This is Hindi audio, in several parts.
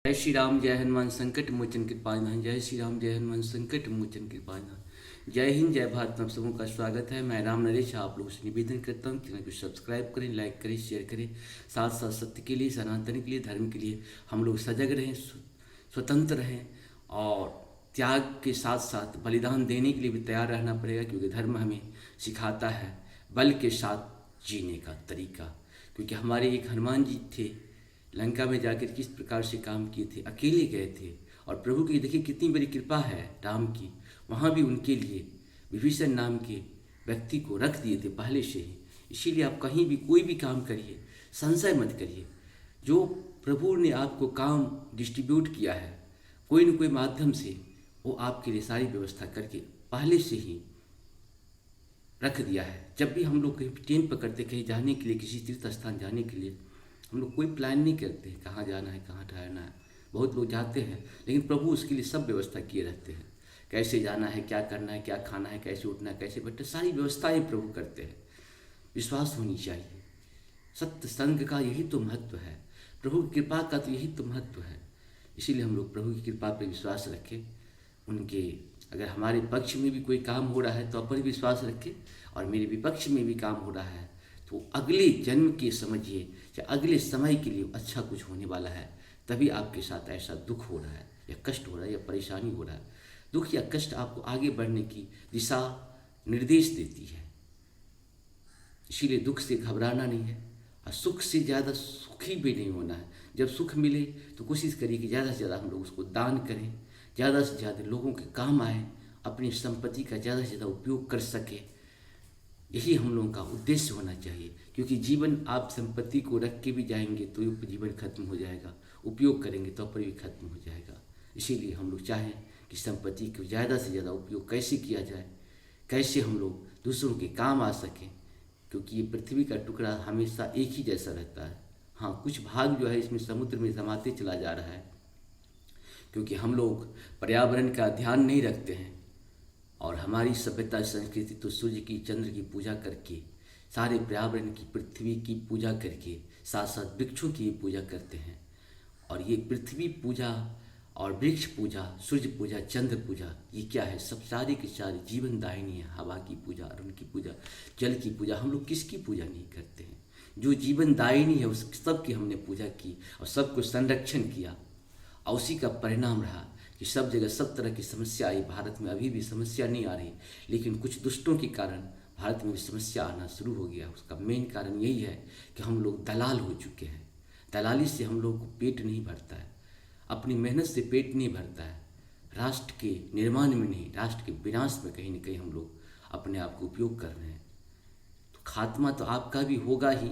जय श्री राम, जय हनुमान संकट मोचन कृपानाथ। जय श्री राम, जय हनुमान संकट मोचन कृपानाथ। जय हिंद, जय भारत। आप सबों का स्वागत है। मैं राम नरेश आप लोगों से निवेदन करता हूँ कि सब्सक्राइब करें, लाइक करें, शेयर करें। साथ साथ सत्य के लिए, सनातन के लिए, धर्म के लिए हम लोग सजग रहें, स्वतंत्र रहें और त्याग के साथ साथ बलिदान देने के लिए भी तैयार रहना पड़ेगा, क्योंकि धर्म हमें सिखाता है बल के साथ जीने का तरीका। क्योंकि हमारे एक हनुमान जी थे, लंका में जाकर किस प्रकार से काम किए थे, अकेले गए थे और प्रभु की देखिए कितनी बड़ी कृपा है राम की। वहाँ भी उनके लिए विभीषण नाम के व्यक्ति को रख दिए थे पहले से ही। इसीलिए आप कहीं भी कोई भी काम करिए, संशय मत करिए। जो प्रभु ने आपको काम डिस्ट्रीब्यूट किया है कोई न कोई माध्यम से, वो आपके लिए सारी व्यवस्था करके पहले से ही रख दिया है। जब भी हम लोग कहीं ट्रेन पकड़ते कहीं जाने के लिए, किसी तीर्थ स्थान जाने के लिए, हम लोग कोई प्लान नहीं करते कहाँ जाना है, कहाँ ठहरना है। बहुत लोग जाते हैं लेकिन प्रभु उसके लिए सब व्यवस्था किए रहते हैं। कैसे जाना है, क्या करना है, क्या खाना है, कैसे उठना है, कैसे बैठना, सारी व्यवस्थाएं प्रभु करते हैं। विश्वास होनी चाहिए। सत्य संग का यही तो महत्व है, प्रभु की कृपा का तो यही तो महत्व है। इसीलिए हम लोग प्रभु की कृपा पर विश्वास रखें। उनके अगर हमारे पक्ष में भी कोई काम हो रहा है तो अपन विश्वास रखें, और मेरे विपक्ष में भी काम हो रहा है तो अगले जन्म के समझिए या अगले समय के लिए अच्छा कुछ होने वाला है। तभी आपके साथ ऐसा दुख हो रहा है या कष्ट हो रहा है या परेशानी हो रहा है। दुख या कष्ट आपको आगे बढ़ने की दिशा निर्देश देती है। इसीलिए दुख से घबराना नहीं है और सुख से ज़्यादा सुखी भी नहीं होना है। जब सुख मिले तो कोशिश करिए कि ज़्यादा से ज़्यादा हम लोग उसको दान करें, ज़्यादा से ज़्यादा लोगों के काम आए, अपनी संपत्ति का ज़्यादा से ज़्यादा उपयोग कर सके। यही हम लोगों का उद्देश्य होना चाहिए। क्योंकि जीवन आप संपत्ति को रख के भी जाएंगे तो जीवन खत्म हो जाएगा, उपयोग करेंगे तो पर भी खत्म हो जाएगा। इसीलिए हम लोग चाहें कि संपत्ति को ज़्यादा से ज़्यादा उपयोग कैसे किया जाए, कैसे हम लोग दूसरों के काम आ सकें। क्योंकि ये पृथ्वी का टुकड़ा हमेशा एक ही जैसा रहता है। हाँ, कुछ भाग जो है इसमें समुद्र में समाते चला जा रहा है, क्योंकि हम लोग पर्यावरण का ध्यान नहीं रखते हैं। और हमारी सभ्यता संस्कृति तो सूर्य की, चंद्र की पूजा करके, सारे पर्यावरण की, पृथ्वी की पूजा करके, साथ साथ वृक्षों की पूजा करते हैं। और ये पृथ्वी पूजा और वृक्ष पूजा, सूर्य पूजा, चंद्र पूजा, ये क्या है? सब सारी की सारी जीवन दायिनी है। हवा की पूजा, अरुण की पूजा, जल की पूजा, हम लोग किसकी पूजा नहीं करते हैं? जो जीवन दायिनी है उस सब की हमने पूजा की और सबको संरक्षण किया। और उसी का परिणाम रहा कि सब जगह सब तरह की समस्या आई। भारत में अभी भी समस्या नहीं आ रही, लेकिन कुछ दुष्टों के कारण भारत में भी समस्या आना शुरू हो गया। उसका मेन कारण यही है कि हम लोग दलाल हो चुके हैं। दलाली से हम लोग को पेट नहीं भरता है, अपनी मेहनत से पेट नहीं भरता है। राष्ट्र के निर्माण में नहीं, राष्ट्र के विनाश में कहीं ना कहीं हम लोग अपने आप को उपयोग कर रहे हैं। तो खात्मा तो आपका भी होगा ही,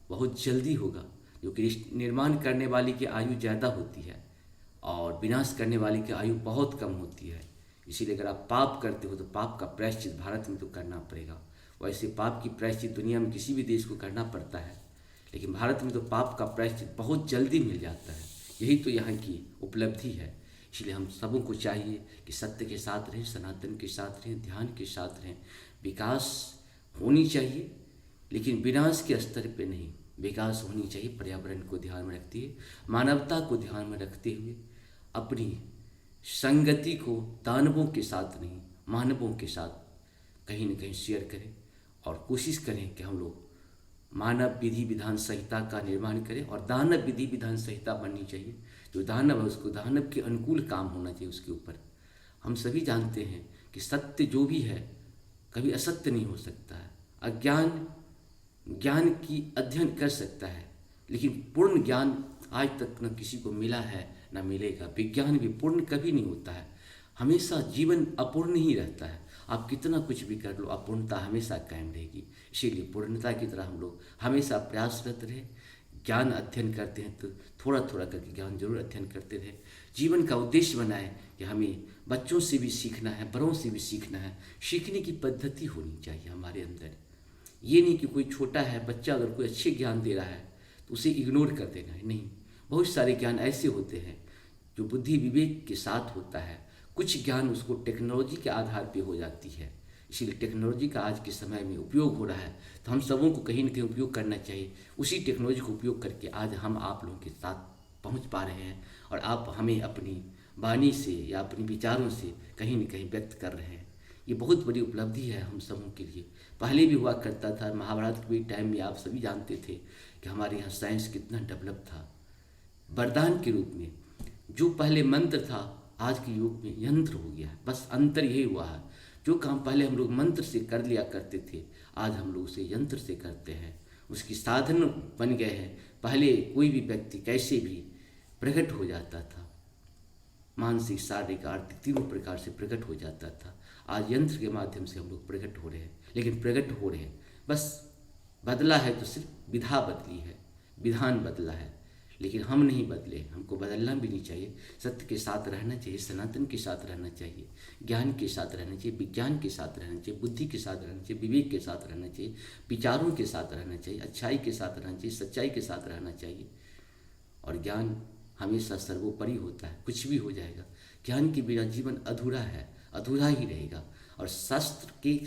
बहुत जल्दी होगा। क्योंकि निर्माण करने वाले की आयु ज़्यादा होती है और विनाश करने वाले की आयु बहुत कम होती है। इसीलिए अगर आप पाप करते हो तो पाप का प्रायश्चित भारत में तो करना पड़ेगा। वैसे पाप की प्रायश्चित दुनिया में किसी भी देश को करना पड़ता है, लेकिन भारत में तो पाप का प्रायश्चित बहुत जल्दी मिल जाता है। यही तो यहाँ की उपलब्धि है। इसलिए हम सबों को चाहिए कि सत्य के साथ रहें, सनातन के साथ रहें, ध्यान के साथ रहें। विकास होनी चाहिए लेकिन विनाश के स्तर पे नहीं, विकास होनी चाहिए पर्यावरण को ध्यान में रखते हुए, मानवता को ध्यान में रखते हुए। अपनी संगति को दानवों के साथ नहीं, मानवों के साथ कहीं न कहीं शेयर करें और कोशिश करें कि हम लोग मानव विधि विधान संहिता का निर्माण करें। और दानव विधि विधान संहिता बननी चाहिए। जो दानव है उसको दानव के अनुकूल काम होना चाहिए उसके ऊपर। हम सभी जानते हैं कि सत्य जो भी है कभी असत्य नहीं हो सकता है। अज्ञान ज्ञान की अध्ययन कर सकता है, लेकिन पूर्ण ज्ञान आज तक न किसी को मिला है न मिलेगा। विज्ञान भी पूर्ण कभी नहीं होता है, हमेशा जीवन अपूर्ण ही रहता है। आप कितना कुछ भी कर लो, अपूर्णता हमेशा कायम रहेगी। इसीलिए पूर्णता की तरह हम लोग हमेशा प्रयासरत रहे। ज्ञान अध्ययन करते हैं तो थोड़ा थोड़ा करके ज्ञान जरूर अध्ययन करते रहे। जीवन का उद्देश्य बनाएं कि हमें बच्चों से भी सीखना है, बड़ों से भी सीखना है। सीखने की पद्धति होनी चाहिए हमारे अंदर। ये नहीं कि कोई छोटा है बच्चा अगर कोई अच्छे ज्ञान दे रहा है तो उसे इग्नोर कर देना है, नहीं। बहुत सारे ज्ञान ऐसे होते हैं जो बुद्धि विवेक के साथ होता है। कुछ ज्ञान उसको टेक्नोलॉजी के आधार पे हो जाती है। इसीलिए टेक्नोलॉजी का आज के समय में उपयोग हो रहा है तो हम सबों को कहीं ना कहीं उपयोग करना चाहिए। उसी टेक्नोलॉजी को उपयोग करके आज हम आप लोगों के साथ पहुंच पा रहे हैं और आप हमें अपनी वाणी से या अपने विचारों से कहीं न कहीं व्यक्त कर रहे हैं। ये बहुत बड़ी उपलब्धि है हम सबों के लिए। पहले भी हुआ करता था, महाभारत के टाइम में आप सभी जानते थे कि हमारे यहाँ साइंस कितना डेवलप था। वरदान के रूप में जो पहले मंत्र था आज के युग में यंत्र हो गया है। बस अंतर यही हुआ है, जो काम पहले हम लोग मंत्र से कर लिया करते थे आज हम लोग उसे यंत्र से करते हैं। उसकी साधन बन गए हैं। पहले कोई भी व्यक्ति कैसे भी प्रकट हो जाता था, मानसिक शारीरिक आर्थिक तीनों प्रकार से प्रकट हो जाता था। आज यंत्र के माध्यम से हम लोग प्रकट हो रहे हैं, लेकिन प्रकट हो रहे हैं, बस बदला है तो सिर्फ विधा बदली है, विधान बदला है, लेकिन हम नहीं बदले। हमको बदलना भी नहीं चाहिए। सत्य के साथ रहना चाहिए, सनातन के साथ रहना चाहिए, ज्ञान के साथ रहना चाहिए, विज्ञान के साथ रहना चाहिए, बुद्धि के साथ रहना चाहिए, विवेक के साथ रहना चाहिए, विचारों के साथ रहना चाहिए, अच्छाई के साथ रहना चाहिए, सच्चाई के साथ रहना चाहिए। और ज्ञान हमेशा सर्वोपरि होता है। कुछ भी हो जाएगा, ज्ञान के बिना जीवन अधूरा है, अधूरा ही रहेगा। और शास्त्र के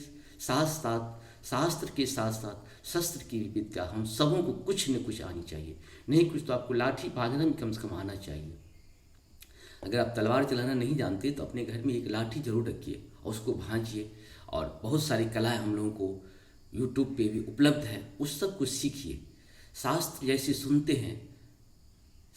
साथ साथ शस्त्र की विद्या हम सबों को कुछ न कुछ आनी चाहिए। नहीं कुछ तो आपको लाठी भागना भी कम से कम आना चाहिए। अगर आप तलवार चलाना नहीं जानते तो अपने घर में एक लाठी जरूर रखिए और उसको भांजिए। और बहुत सारी कलाएं हम लोगों को यूट्यूब पे भी उपलब्ध है, उस सब कुछ सीखिए। शास्त्र जैसे सुनते हैं,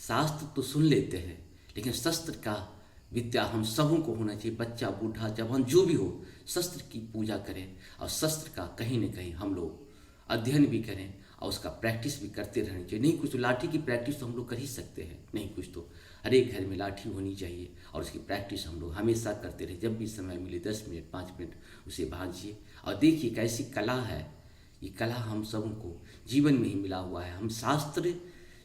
शास्त्र तो सुन लेते हैं, लेकिन शस्त्र का विद्या हम सबों को होना चाहिए। बच्चा बूढ़ा जवान जो भी हो, शस्त्र की पूजा करें और शस्त्र का कहीं न कहीं हम लोग अध्ययन भी करें और उसका प्रैक्टिस भी करते रहना चाहिए। नहीं कुछ तो लाठी की प्रैक्टिस तो हम लोग कर ही सकते हैं, नहीं कुछ तो हर एक घर में लाठी होनी चाहिए और उसकी प्रैक्टिस हम लोग हमेशा करते रहे। जब भी समय मिले 10 मिनट 5 मिनट उसे भांजिए और देखिए कैसी कला है। ये कला हम सबों को जीवन में ही मिला हुआ है। हम शास्त्र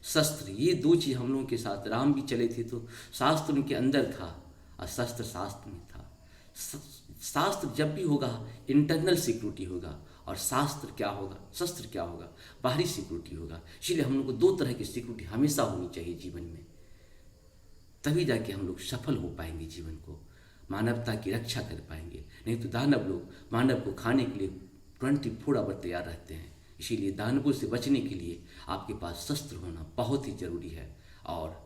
शस्त्र ये दो चीज़ हम लोगों के साथ, राम भी चले थे तो शास्त्र उनके अंदर था और शस्त्र शास्त्र में था। शास्त्र जब भी होगा इंटरनल सिक्योरिटी होगा और शास्त्र क्या होगा, शस्त्र क्या होगा, बाहरी सिक्योरिटी होगा। इसलिए हम लोग को दो तरह की सिक्योरिटी हमेशा होनी चाहिए जीवन में, तभी जाके हम लोग सफल हो पाएंगे, जीवन को मानवता की रक्षा कर पाएंगे। नहीं तो दानव लोग मानव को खाने के लिए 24 आवर तैयार रहते हैं। इसीलिए दानवों से बचने के लिए आपके पास शस्त्र होना बहुत ही जरूरी है। और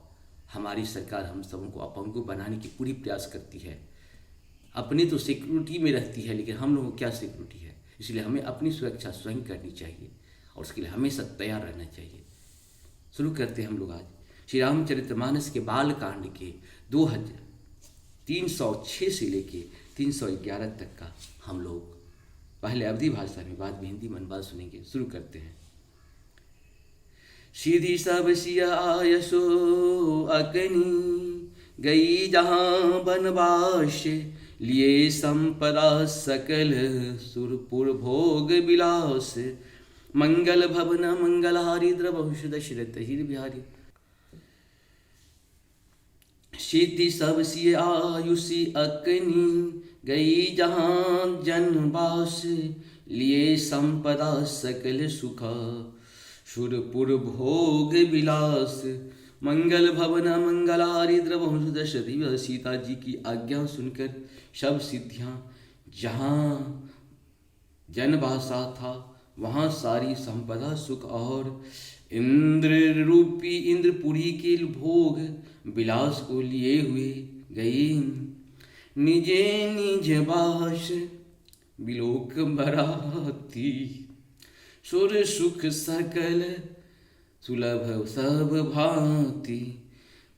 हमारी सरकार हम सबों को अपंगु बनाने की पूरी प्रयास करती है। अपनी तो सिक्योरिटी में रहती है, लेकिन हम लोगों को क्या सिक्योरिटी है। इसलिए हमें अपनी सुरक्षा स्वयं करनी चाहिए और उसके लिए हमेशा तैयार रहना चाहिए। शुरू करते हैं हम लोग आज श्री रामचरितमानस के बाल कांड के 2306 से लेके 311 तक का हम लोग पहले अवधी भाषा में, बाद में हिंदी में अनुवाद सुनेंगे। शुरू करते हैं। सीधी सब सिया आयसो अकनी, गई जहाँ बनवास, लिए संपदा सकल, सुरपुर भोग विलास, मंगल भवन मंगलहारी, द्रवहुष दशरथ हिर बिहारी। सिद्धि सब सिय आयुषी अकनी, गई जहाँ जनवास, लिए संपदा सकल सुखा, सुरपुर भोग विलास, मंगल भवन मंगलारी, द्रवहुष दशरथ। सीता जी की आज्ञा सुनकर सब सिद्धियाँ जहाँ जनवासा था वहाँ सारी संपदा सुख और इंद्र रूपी इंद्रपुरी के भोग विलास को लिए हुए गई, निजे निज बास बिलोक बराती, सुर सुख सकल सुलभ सब भांति,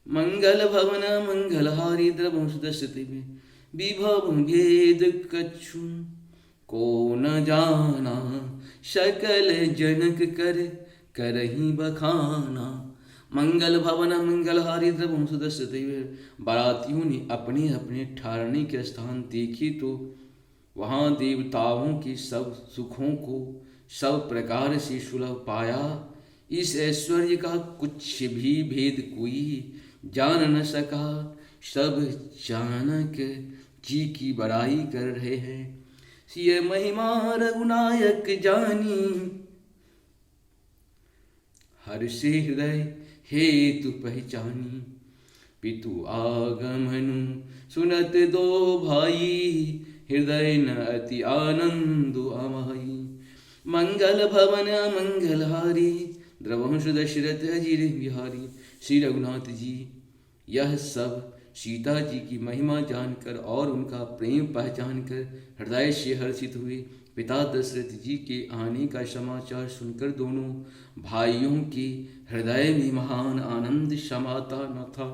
मंगल भवन मंगलहारी, द्रवहुष दशरथ में विभव भेद कछु को न जाना, सकल जनक कर करही बखाना, मंगल भवन मंगलहारी, द्रवहुष दशरथ। बारातियों ने अपने अपने ठहरने के स्थान देखे तो वहाँ देवताओं के सब सुखों को सब प्रकार से सुलभ पाया। इस ऐश्वर्य का कुछ भी भेद कोई जान न सका, सब चाणक जी की बड़ाई कर रहे हैं। सिय महिमा रघुनायक जानी, हर से हृदय हेतु पहचानी, पितु आगमनु सुनत दो भाई, हृदय न अति आनंद अमाई, मंगल भवन मंगलहारी, द्रवहुष दशरथ अजिर बिहारी, श्री रघुनाथ जी यह सब सीता जी की महिमा जानकर और उनका प्रेम पहचान कर हृदय से हर्षित हुए। पिता दशरथ जी के आने का समाचार सुनकर दोनों भाइयों के हृदय में महान आनंद समाता न था।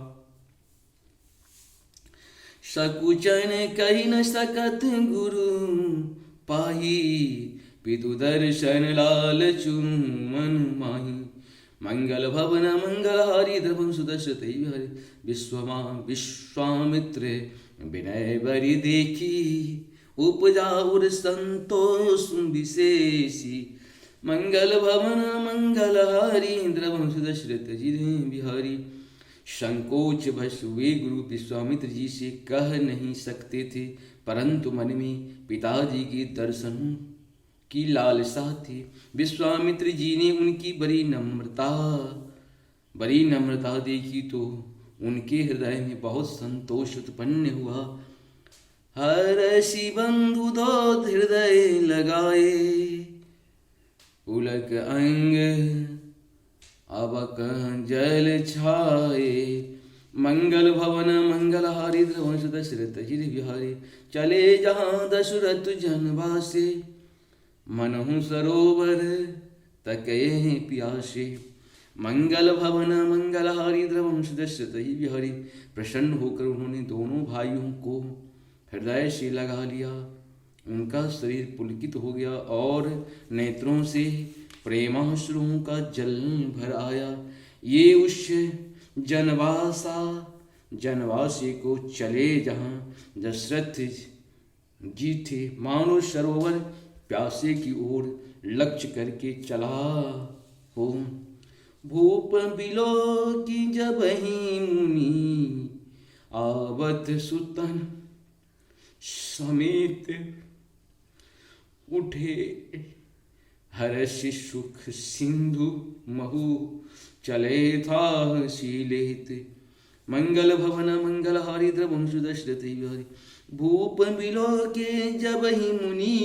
सकुचन कही न सकत गुरु पाही, पितु दर्शन लाल चुमन माही। मंगल भवन मंगल हारी द्रवं सुदर्शत विश्वामित्र विनय बरि देखी, उपजा उर संतोष विशेषी। मंगल भवन मंगल हारी द्रवं सुदशरथ बिहारी। संकोच बस वे गुरु विश्वामित्र जी से कह नहीं सकते थे, परंतु मन में पिताजी के दर्शन की लालसा थी। विश्वामित्र जी ने उनकी बड़ी नम्रता देखी तो उनके हृदय में बहुत संतोष उत्पन्न हुआ। हर्षि बंधु दो हृदय लगाए, पुलक अंग अबक जल छाए। मंगल भवन मंगल हारी द्रवंश दशरथ गिर बिहारी। चले जहाँ दशरथ जनवासे, मनहु सरोवर तकये प्यासे। मंगल भवन मंगल हारी द्रवंश दशरथ बिहारी। प्रसन्न होकर उन्होंने दोनों भाइयों को हृदय से लगा लिया। उनका शरीर पुलकित हो गया और नेत्रों से प्रेमाश्रुओं का जल भर आया। ये उस जनवासी को चले जहाँ दशरथ जी थे, मानो सरोवर प्यासे की ओर लक्ष्य करके चला हो। भूप बिलो की जब ही मुनि, आवत सुतन समेत उठे। हर्ष सुख सिंधु महु, चले था शीलेत। मंगल भवन मंगल हारी द्रवं सुदशरथ बिहारी। भूप बिलो के जब ही मुनि,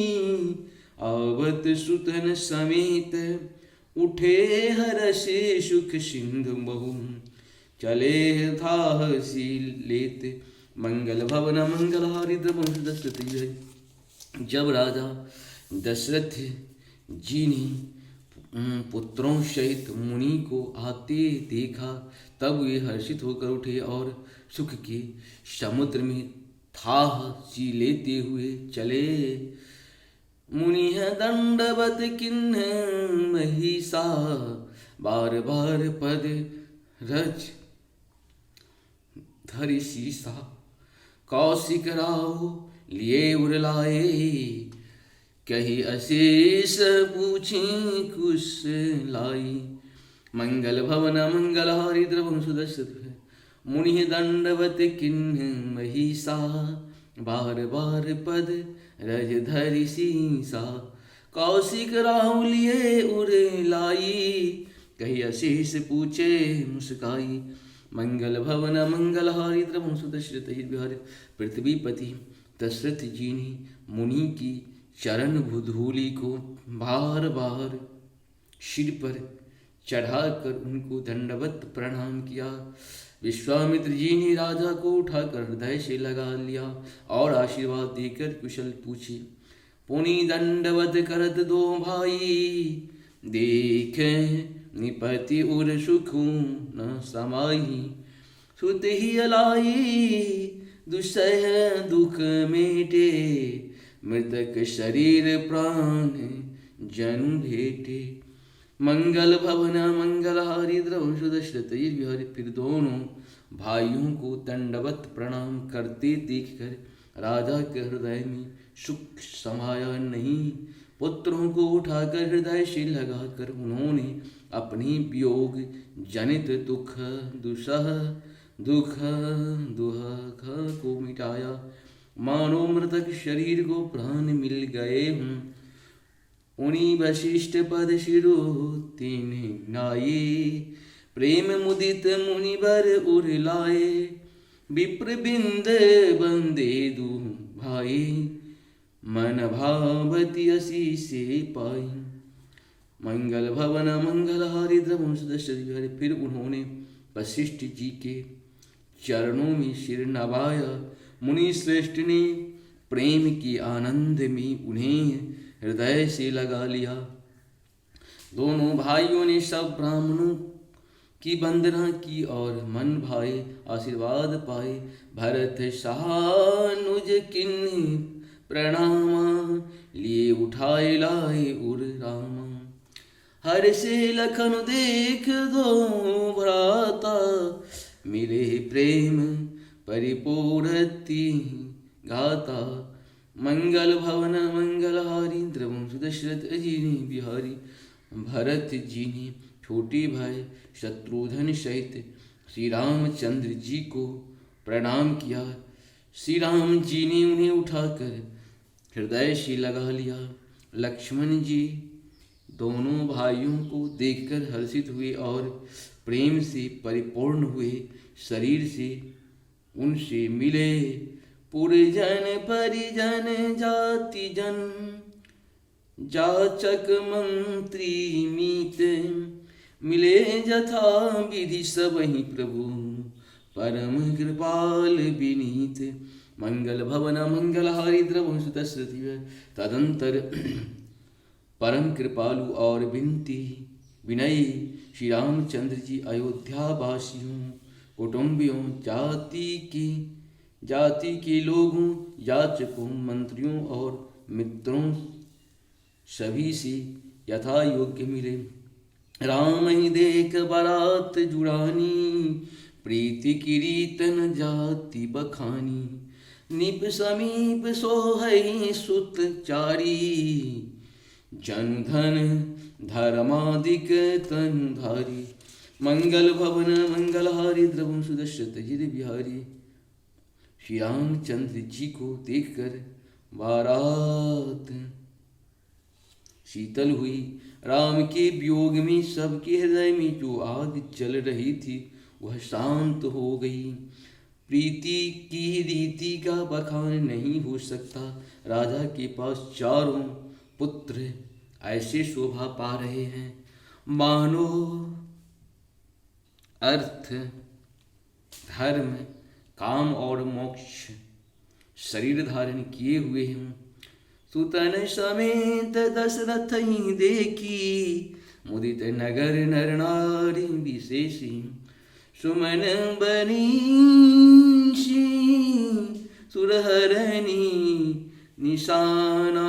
आवत सुतन समेत उठे। हर्ष सुख सिंधु महु, चले था शीलेत। मंगल भवन मंगल हारी द्रवं सुदशरथ बिहारी। जब राजा दशरथ जी ने पुत्रों सहित मुनि को आते देखा, तब वे हर्षित होकर उठे और सुख के समुद्र में थाह सी लेते हुए चले। मुनि दंडवत किन्ह महिषा, बार बार पद रज धरि सीसा। कौशिक राव लिए उरलाए, कही अशेष पूछे कुश लाई। मंगल भवन मंगल हारी द्रवं सुदशरथ। मुनि दंडवत किन्ह महिषा, बार बार पद रज धरि सीसा। कौशिक राव लिए उरलाई, कही अशेष पूछे मुस्काई। मंगल भवन मंगल हारी द्रवं सुदशरथ बिहारी। पृथ्वीपति दशरथ जी ने मुनि की चरण धूलि को बार बार सिर पर चढ़ाकर उनको दंडवत प्रणाम किया। विश्वामित्र जी ने राजा को उठाकर हृदय से लगा लिया और आशीर्वाद देकर कुशल पूछे। पुनि दंडवत करत दो भाई, देख निपति उर सुखू न समाई। सुत ही अलाई, दुसह दुख मेटे। मृतक शरीर प्राण जनु भेटे। मंगल भवन मंगल हारी द्रवं सुदशरथ बिहारी। फिर दोनों भाइयों को दंडवत प्रणाम करते देखकर राजा के हृदय में सुख समाया नहीं। पुत्रों को उठाकर हृदय से लगाकर उन्होंने अपनी वियोग जनित दुख को मिटाया। मानो मृतक शरीर को प्राण मिल गए हूँ। उन्हीं वशिष्ठ पद शिरो तीन नाये। प्रेम मुदित मुनिवर उर लाए। विप्र बिंद बंदे दू भाई। मन भावती असी से पाई। मंगल भवन मंगल हारी द्रवं सुदशरथ बिहारी। फिर उन्होंने वशिष्ठ जी के चरणों में सिर नवाया। मुनि श्रेष्ठ ने प्रेम के आनंद में उन्हें हृदय से लगा लिया। दोनों भाइयों ने सब ब्राह्मणों की वंदना की और मन भाए आशीर्वाद पाए। भरत सहानुज किन्हीं प्रणामा, लिए उठाए लाए उर रामा। हर से लखन देख दो भ्राता, मिले प्रेम परिपूरति गाता। मंगल भवन मंगलहारी, द्रवंश दशरथ जी ने बिहारी। भरत जी ने छोटे भाई शत्रुघ्न सहित श्री रामचंद्र जी को प्रणाम किया। श्री राम जी ने उन्हें उठाकर हृदय से लगा लिया। लक्ष्मण जी दोनों भाइयों को देखकर हर्षित हुए और प्रेम से परिपूर्ण हुए शरीर से उनसे मिले। पुरजन परिजन जाति जन, जाचक मंत्री मीत। मिले जथा विधि सबहि प्रभु, परम कृपाल विनीत। मंगल भवन मंगलहारी, द्रवंश दशरथ। तदंतर परम कृपालु और विनयी श्री रामचंद्र जी अयोध्या वासियों, कुटुंबियों, जाति के लोगों, याचकों, मंत्रियों और मित्रों सभी से यथा योग्य मिले। राम ही देख बारात जुड़ानी, प्रीति की रीत न जाति बखानी। निप समीप सोहै सुत चारी, जन धन धर्मादिक तनुधारी। मंगल भवन मंगलहारी, द्रवंश दशरथ जी बिहारी। श्री रामचंद्र जी को देखकर बारात शीतल हुई। राम के वियोग में सबके हृदय में जो आग जल रही थी वह शांत हो गई। प्रीति की रीति का बखान नहीं हो सकता। राजा के पास चारों पुत्र ऐसे शोभा पा रहे हैं मानो अर्थ, धर्म, काम और मोक्ष शरीर धारण किए हुए हों। सुतन समेत दशरथ ही देखी, मुदित नगर नर नारी विशेषी। सुमन बनीषी सुरहरणी निशाना,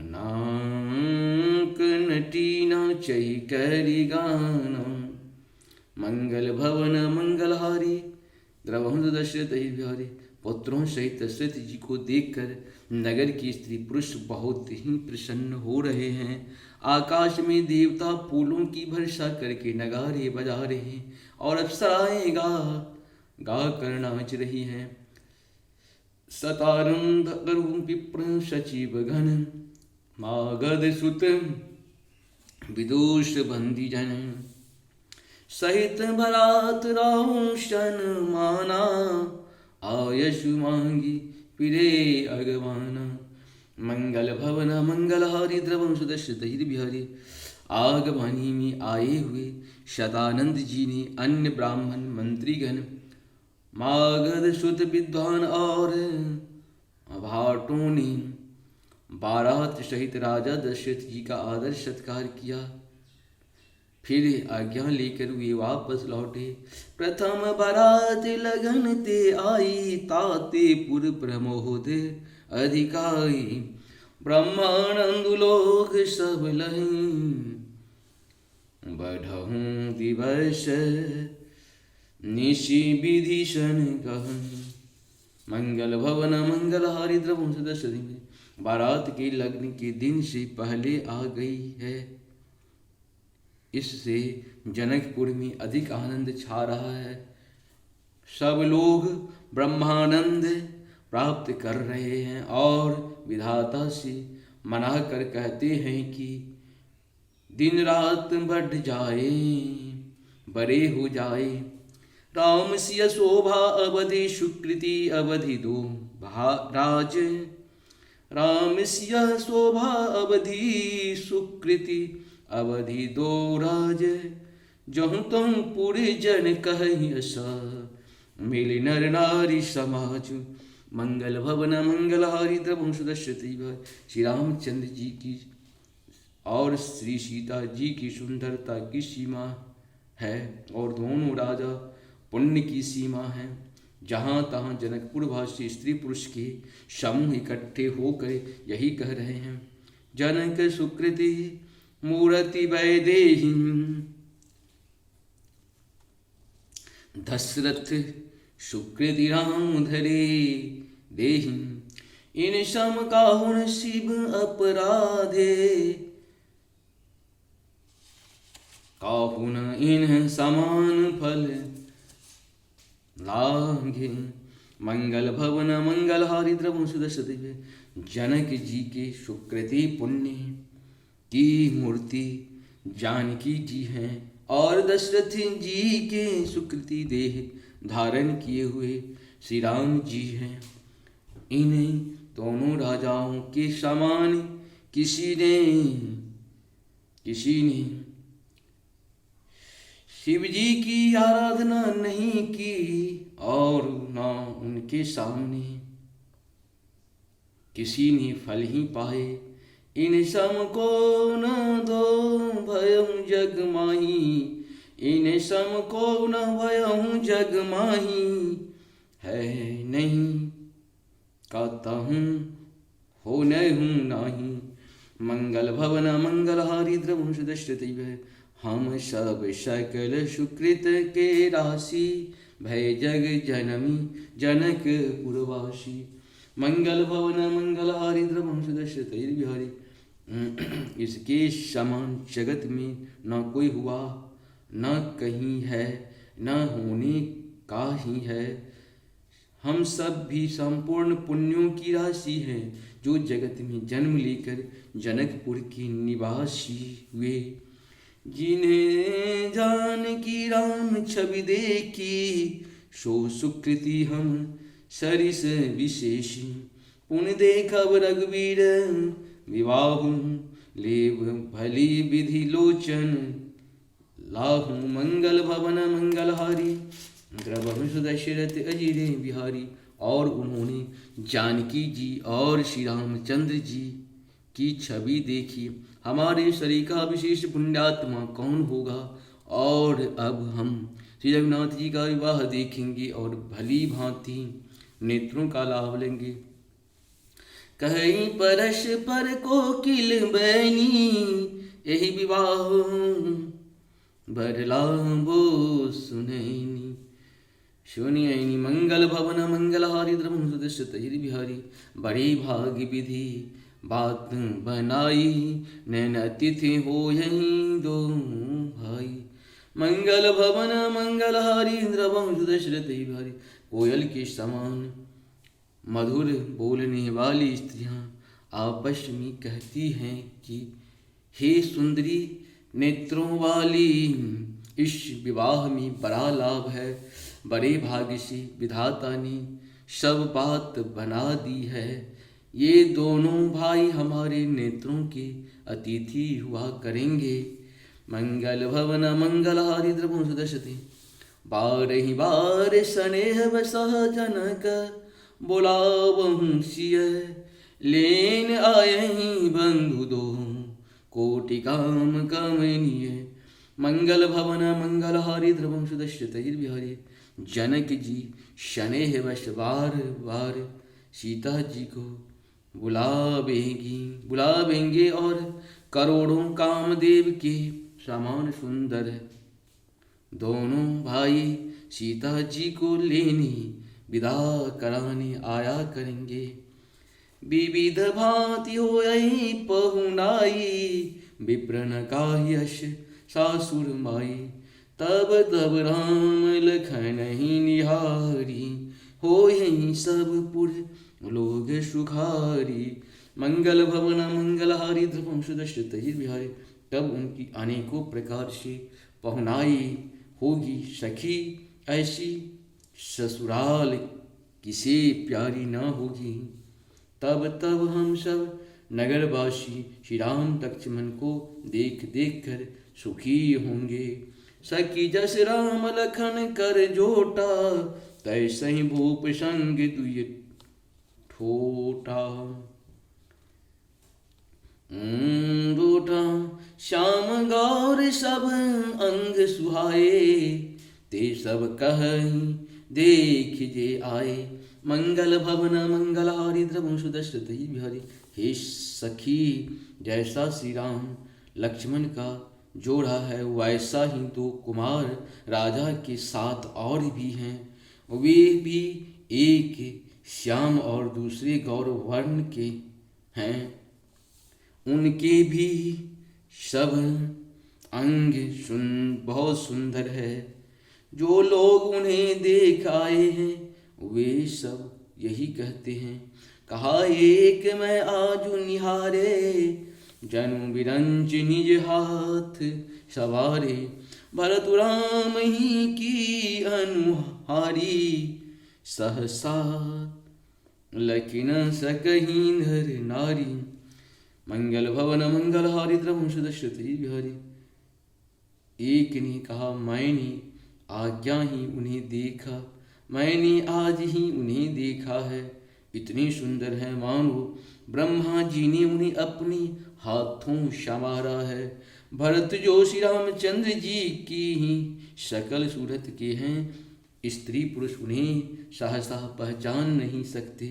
नाक नटीना चही करी गाना। मंगल भवन मंगलहारी, द्रवंश दशरथ बिहारी। पुत्रों सहित दशरथ जी को देखकर नगर की स्त्री पुरुष बहुत ही प्रसन्न हो रहे हैं। आकाश में देवता फूलों की वर्षा करके नगारे बजा रहे हैं और अप्सराएं गा कर नाच रही हैं। सतारं धरुं विप्र सचिव गण, मागध सुत विदुष बंदी जन। सहित भरात राहुषन माना, आयशु मांगी फिरे अगवाना। मंगल भवन मंगलहारी, द्रवंश दशरथ बिहारी। आगवानी में आए हुए शतानंद जी ने अन्य ब्राह्मण मंत्रीगण, मागध सुत विद्वान और भाटों ने बारात सहित राजा दशरथ जी का आदर सत्कार किया। फिर आज्ञा लेकर वे वापस लौटे। प्रथम बारात लगन ते आई, ताते पुर प्रमोद अधिकाई। ब्रह्मानंद लोक सब लही, बढ़हूं दिवस निशि विधिशन कहन। मंगल भवन मंगलहारी, द्रवंश दशरथ। बारात के लग्न के दिन से पहले आ गई है। इससे जनकपुर में अधिक आनंद छा रहा है। सब लोग ब्रह्मानंद प्राप्त कर रहे हैं और विधाता से मना कर कहते हैं कि दिन रात बढ़ जाए, बड़े हो जाए। राम सिय शोभा अवधि सुकृति अवधि दो राज। राम सिय शोभा अवधि सुकृति अवधि दो राज। जहु तहु पूरे जन कहि असा, मिली नर नारी समाज। मंगल भवन मंगलहारी द्रवं सुदर्शति भाई। श्री रामचंद्र जी की और श्री सीता जी की सुंदरता की सीमा है, और दोनों राजा पुण्य की सीमा है। जहाँ तहाँ जनकपुर भाषी स्त्री पुरुष के समूह इकट्ठे होकर यही कह रहे हैं, जनक सुकृति मूर्ति वैदेही, दशरथ सुकृति राम धरे देहि, इन सम काहुन शिव अपराधे, काहुन इन समान फल लागे। मंगल भवन मंगलहारी द्रवं सुदर्शति। जनक जी के सुकृति पुण्य की मूर्ति जानकी जी हैं, और दशरथ जी के सुकृति देह धारण किए हुए श्री राम जी हैं। इन्हें दोनों राजाओं के समान किसी ने शिव जी की आराधना नहीं की, और न उनके सामने किसी ने फल ही पाए। इन सम को न दो भयहु जग माही, इन सम को न भयहु जग माही, है नहीं कहता हूँ हो नहीं नाही। मंगल भवन मंगलहारी द्रवं सुदर्शति। हम सब सकल सुकृत के राशि, भय जग जनमी जनक पुरवासी। मंगल भवन मंगलहारी द्रवं सुदर्शति बिहारी। इसके समान जगत में न कोई हुआ, न कहीं है, न होने का ही है। हम सब भी संपूर्ण पुण्यों की राशि हैं, जो जगत में जन्म लेकर जनकपुर के निवासी हुए। जिन्हें जानकी राम छवि देखी, सो सुकृति हम सरिस विशेषी। पुण्य देखब रघुवीर विवाहु, लेव भली विधि लोचन लाहू। मंगल भवन मंगलहारी द्रवं सुदशरथ अजिरे बिहारी। और उन्होंने जानकी जी और श्री रामचंद्र जी की छवि देखी। हमारे शरीर का विशेष पुण्यात्मा कौन होगा। और अब हम श्री रघुनाथ जी का विवाह देखेंगे और भली भांति नेत्रों का लाभ लेंगे। कहीं परश पर कोकिल बैनी, यही विवाह बरलाबो सुनैनी। सुनियनि मंगल भवन मंगलहारी द्रवं सुदर्शति बिहारी। बड़ी भाग्य विधि बात बनाई, नैन अतिथि हो यहीं दो भाई। मंगल भवन मंगलहारी द्रवं सुदर्शति बिहारी। कोयल के समान मधुर बोलने वाली स्त्रियां आपस में कहती हैं कि हे सुंदरी नेत्रों वाली, इस विवाह में बड़ा लाभ है। बड़े भाग्य से विधाता ने सब बात बना दी है। ये दोनों भाई हमारे नेत्रों के अतिथि हुआ करेंगे। मंगल भवन मंगलहारी द्रवं सुदर्शति। बारहि बार स्नेह बसह जनक, बुलावहु सिय लेन आयहि बंधु दो, कोटि काम कमनीय। मंगल भवन मंगलहारी द्रवं सुदर्शति बिहारी। जनक जी स्नेह वश बार बार सीता जी को बुलावेंगे और करोड़ों कामदेव के समान सुंदर दोनों भाई सीता जी को लेने विदा कराने आया करेंगे। विविध भांति होई पहुनाई, विप्रन का यश सासुर माई। तब तब राम लखन ही निहारी, हो यही सब पुर लोग सुखारी। मंगल भवन मंगलहारी द्रवं सुदर्शति बिहारी। तब उनकी अनेकों प्रकार से पहुनाई होगी। सखी ऐसी ससुराल किसे प्यारी न होगी। तब तब हम सब नगरवासी श्री राम लक्ष्मण को देख देख कर सुखी होंगे। सखी जस राम लखन कर जोटा, तैसे ही भूप संग दुय ठोटा। रूठा श्याम गौर सब अंग सुहाए, ते सब कहीं देख जे आए। मंगल भवन मंगल हारी द्रवं सुदशरथ बिहारी। हे सखी, जैसा श्री राम लक्ष्मण का जोड़ा है वैसा ही दो कुमार राजा के साथ और भी हैं। वे भी एक श्याम और दूसरे गौर वर्ण के हैं। उनके भी सब अंग बहुत सुंदर है। जो लोग उन्हें देख आए हैं वे सब यही कहते हैं। कहा एक मैं आजु निहारे, जनु बिरंच निज हाथ सवारे। भरत राम ही की अनुहारी, सहसा लखन सकहि नर नारी। मंगल भवन मंगल हारी द्रवं सुदशरथ बिहारी। एक ने कहा मैंने आज्ञा ही उन्हें देखा, मैंने आज ही उन्हें देखा है। इतने सुंदर है मानो ब्रह्मा जी ने उन्हें अपने हाथों संवारा है। भरत जो श्री रामचंद्र जी की ही शकल सूरत के हैं, स्त्री पुरुष उन्हें सहसा पहचान नहीं सकते।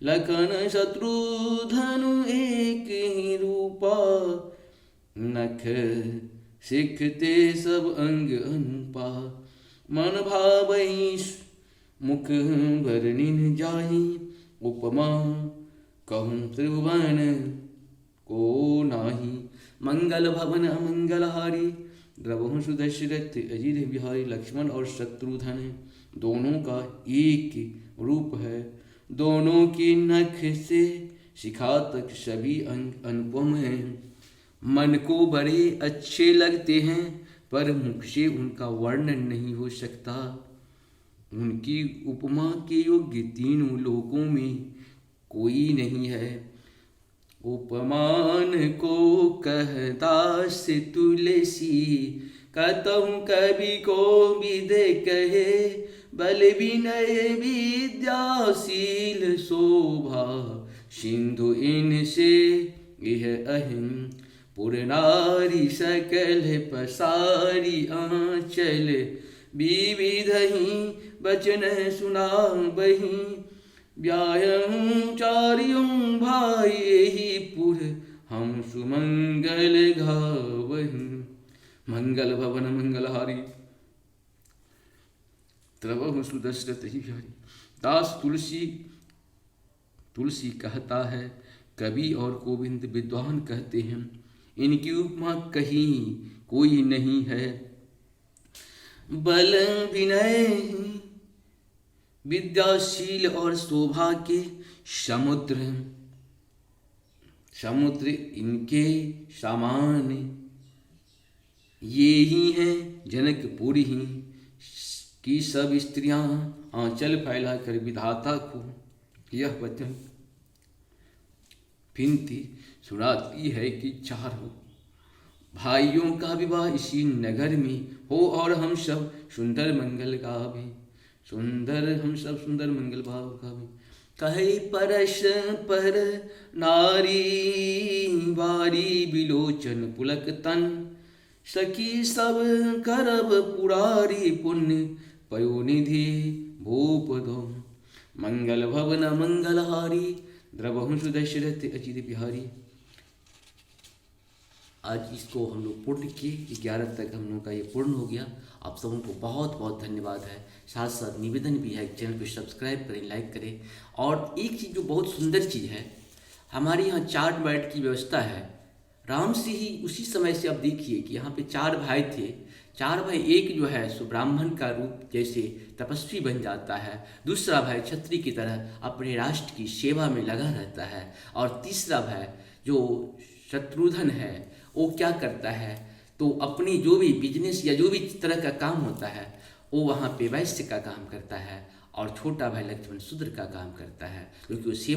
लखन शत्रुधनु एक ही रूपा, नख सिखते सब अंग अनुपा। मन भावई मुख वर्णिन जाहि, उपमा कहूँ त्रिभुवन को नाही। मंगल भवन अमंगल हारी, द्रवहु सुदशरथ अजित बिहारी। लक्ष्मण और शत्रुघ्न दोनों का एक रूप है। दोनों के नख से शिखा तक सभी अंग अनुपम हैं। मन को बड़े अच्छे लगते हैं, पर मुख से उनका वर्णन नहीं हो सकता। उनकी उपमा के योग्य तीनों लोकों में कोई नहीं है। उपमान को कहदास तुलसी, कहतहु कवि को विदे कहे। बल विनय विद्याशील शोभा, सिंधु इनसे यह अहिं। पुरनारी सकल पसारी आंचल, विविधहि बचन सुनाबहि। व्यायहूँ चारियों भाई ही पुर, हम सुमंगल गावहि। मंगल भवन मंगल हारी, द्रवहु सुदशरथ बिहारी। दास तुलसी कहता है, कवि और गोविंद विद्वान कहते हैं, इनकी उपमा कहीं कोई नहीं है। बल विनय विद्याशील और शोभा के समुद्र इनके समान ये ही हैं। जनकपुर ही की सब स्त्रियां आंचल फैलाकर विधाता को यह वचन विनती सुनाती है कि चारों भाइयों का विवाह इसी नगर में हो और हम सब सुंदर मंगल गावे। हम सब सुंदर मंगल भाव गावे। कहे परश पर नारी, बारी बिलोचन पुलक तन। सखी सब करब पुरारी, पुण्य पयोनिधि भूप दो। मंगल भवन मंगल हारी, द्रवहु सुदशरथ अजित बिहारी। आज इसको हम लोग पूर्ण किए। 11 तक हम लोग का ये पूर्ण हो गया। आप सबों को बहुत बहुत धन्यवाद है। साथ साथ निवेदन भी है, चैनल को सब्सक्राइब करें, लाइक करें। और एक चीज़ जो बहुत सुंदर चीज़ है, हमारे यहाँ चार्ट बैठ की व्यवस्था है। राम से ही उसी समय से आप देखिए कि यहाँ पे 4 भाई थे। 4 भाई, एक जो है सो ब्राह्मण का रूप जैसे तपस्वी बन जाता है। दूसरा भाई क्षत्रिय की तरह अपने राष्ट्र की सेवा में लगा रहता है। और तीसरा भाई जो शत्रुघ्न है वो क्या करता है, तो अपनी जो भी बिजनेस या जो भी तरह का काम होता है वो वहाँ पे वैश्य का काम करता है। और छोटा भाई लक्ष्मण शूद्र का काम करता है, क्योंकि वो सेवा